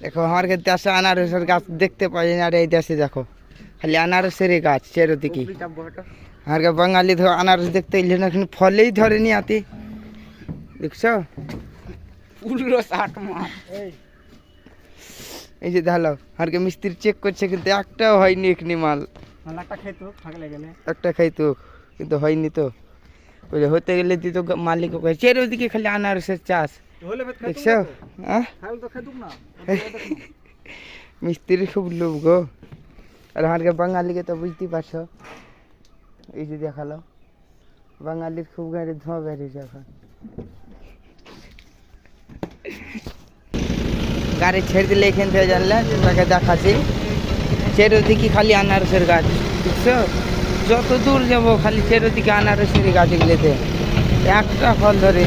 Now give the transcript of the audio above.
দেখো আমার ক্ষেত্রে আসে আনারসের গাছ দেখতে পাই না, আর এই দেশে দেখো খালি আনারসেরই গাছ চারদিকে। আর বাঙালি ধর আনারস দেখতে এলে না, কিন্তু ফলেই ধরেনি আতি, দেখছো? এই যে ঢালো আর মিস্ত্রি চেক করছে, কিন্তু একটাও হয়নি এখানে মাল। একটা খাইতো কিন্তু হয়নি তো, বুঝলে হতে গেলে তুই তো মালিক চারদিকে খালি আনারসের চাষ, দেখছো? মিস্ত্রির খুব লোভ গো। আর আমার বাঙালিকে তো বুঝতেই পারছো, এই যে দেখালো বাঙালির খুব গাড়ি ধোঁয়া বেরিয়েছে এখন। গাড়ি ছেড়ে দিলে এখান থেকে জানলে তাকে দেখাচ্ছি চারদিকে খালি আনারসের গাছ, বুঝছো? যত দূর যাবো খালি চারদিকে আনারসের গাছ, এগুলোতে একটা ফল ধরে